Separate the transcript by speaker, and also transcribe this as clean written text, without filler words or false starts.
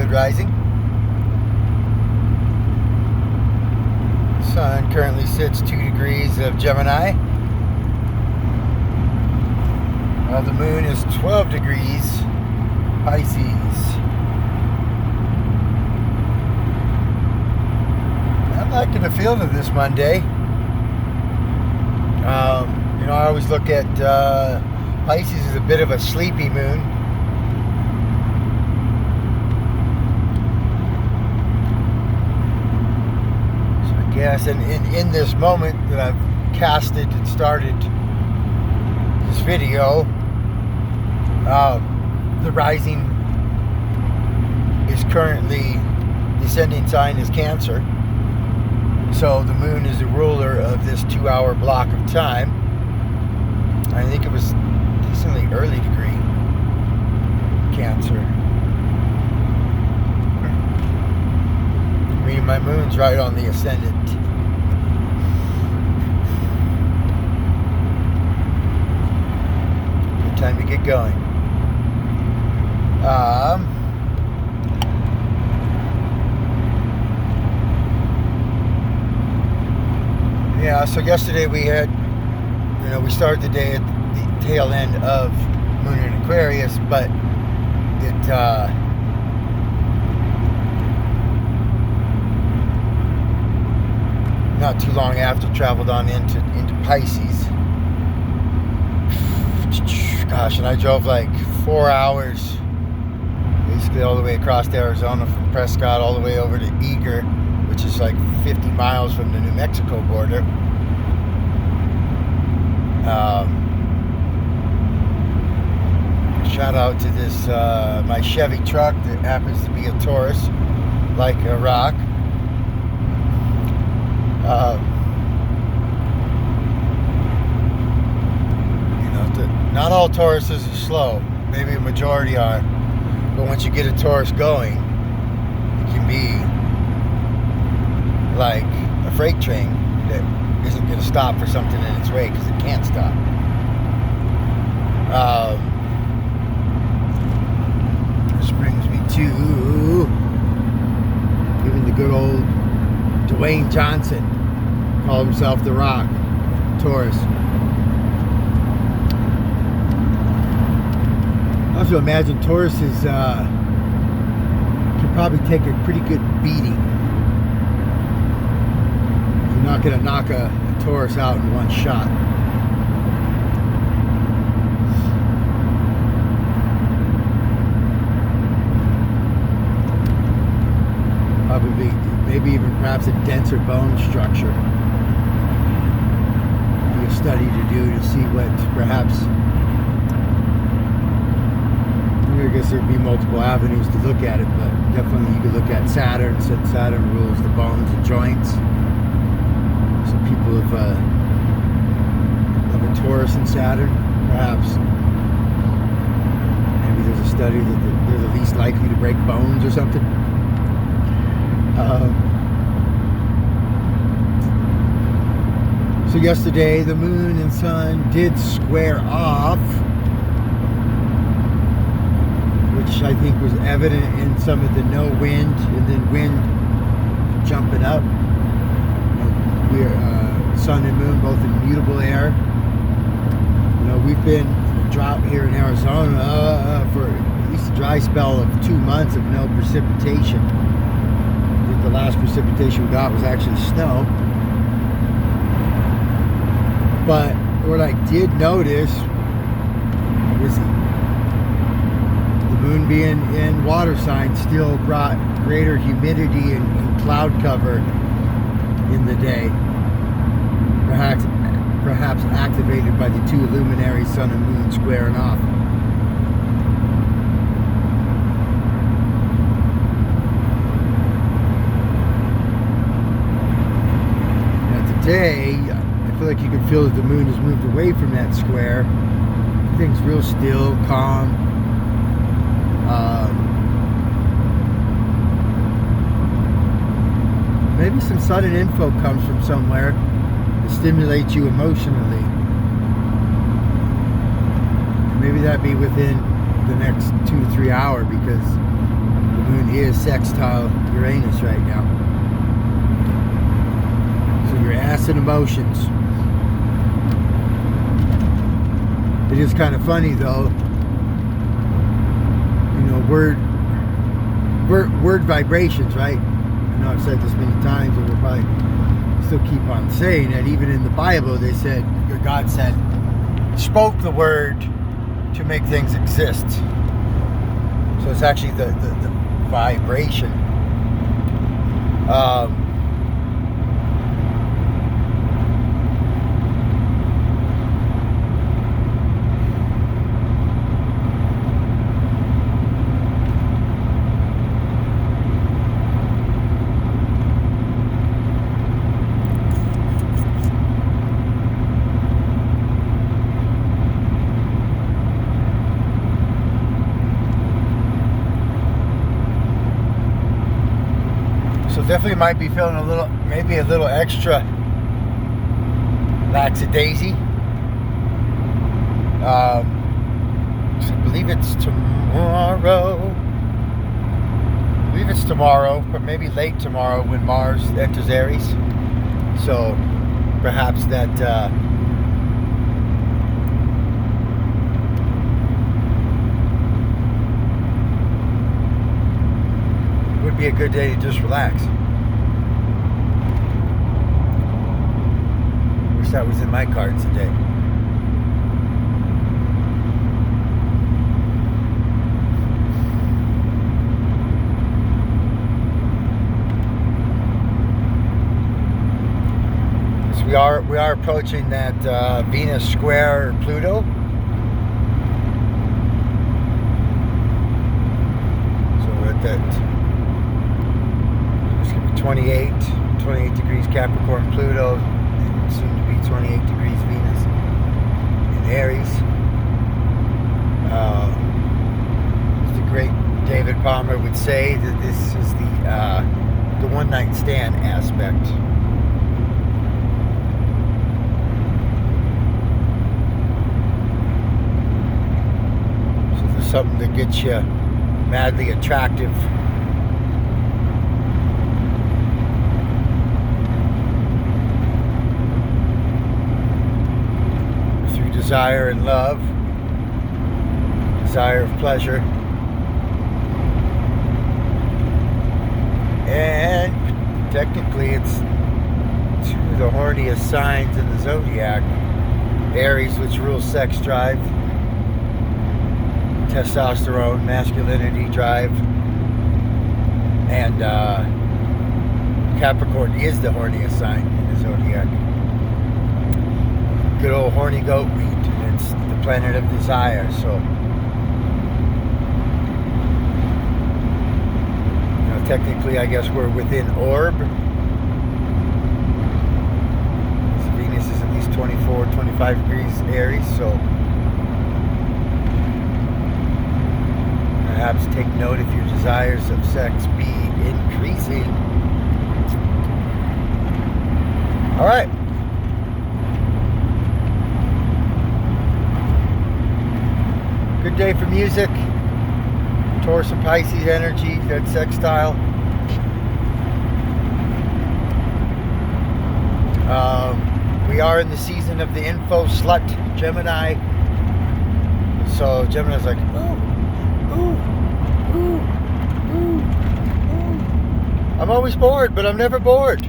Speaker 1: Good rising. Sun currently sits 2 degrees of Gemini, while the moon is 12 degrees Pisces. I'm liking the feel of this Monday. I always look at Pisces as a bit of a sleepy moon. So I guess, and in this moment that I've casted and started this video, the rising is currently, the ascending sign is Cancer. So the moon is the ruler of this 2-hour block of time. I think it was decently early degree Cancer. I mean, my moon's right on the ascendant. Good time to get going. Yeah, so yesterday we had, we started the day at the tail end of Moon in Aquarius, but it, not too long after, traveled on into Pisces. Gosh, and I drove like 4 hours, basically all the way across to Arizona from Prescott all the way over to Eager, which is like 50 miles from the New Mexico border. Shout out to this, my Chevy truck that happens to be a Taurus, like a rock. Not all Tauruses are slow. Maybe a majority are. But once you get a Taurus going, it can be like a freight train that isn't going to stop for something in its way because it can't stop. This brings me to even the good old Dwayne Johnson called himself The Rock, Taurus. I also imagine Tauruses can probably take a pretty good beating. You're not going to knock a Taurus out in one shot. Probably, maybe even perhaps a denser bone structure. Be a study to do to see what perhaps. I guess there'd be multiple avenues to look at it, but definitely you could look at Saturn, since Saturn rules the bones and joints. Some people have a Taurus and Saturn, perhaps. Maybe there's a study that they're the least likely to break bones or something. So yesterday, the moon and sun did square off, which I think was evident in some of the no wind and then wind jumping up. We're sun and moon both in mutable air. We've been in a drought here in Arizona for at least a dry spell of 2 months of no precipitation. I think the last precipitation we got was actually snow. But what I did notice was the moon being in water signs still brought greater humidity and cloud cover in the day. Perhaps activated by the two luminaries, sun and moon, squaring off. Now today, I feel like you can feel that the moon has moved away from that square. Everything's real still, calm. Maybe some sudden info comes from somewhere to stimulate you emotionally. Maybe that'd be within the next 2 to 3 hours, because Moon is sextile Uranus right now. So your acid emotions. It is kind of funny though. You know, word vibrations, right? I know I've said this many times, and we'll probably still keep on saying that. Even in the Bible, they said, or God said, spoke the word to make things exist. So it's actually the vibration. So definitely might be feeling maybe a little extra lackadaisy. So I believe it's tomorrow, but maybe late tomorrow when Mars enters Aries. So perhaps that would be a good day to just relax. Wish that was in my cards today. So we are approaching that Venus square Pluto. So we're at that 28 degrees Capricorn Pluto, and soon to be 28 degrees Venus in Aries. As the great David Palmer would say, that this is the one night stand aspect. So there's something that gets you madly attractive. Desire and love, desire of pleasure, and technically it's two of the horniest signs in the zodiac. Aries, which rules sex drive, testosterone, masculinity drive, and Capricorn is the horniest sign in the zodiac. Good old horny goat meat. It's the planet of desire. So, you know, technically, I guess we're within orb. So Venus is at least 24, 25 degrees Aries. So, perhaps take note if your desires of sex be increasing. All right. Good day for music. Taurus and Pisces energy, that sextile. We are in the season of the info slut, Gemini. So Gemini's like, ooh. I'm always bored, but I'm never bored.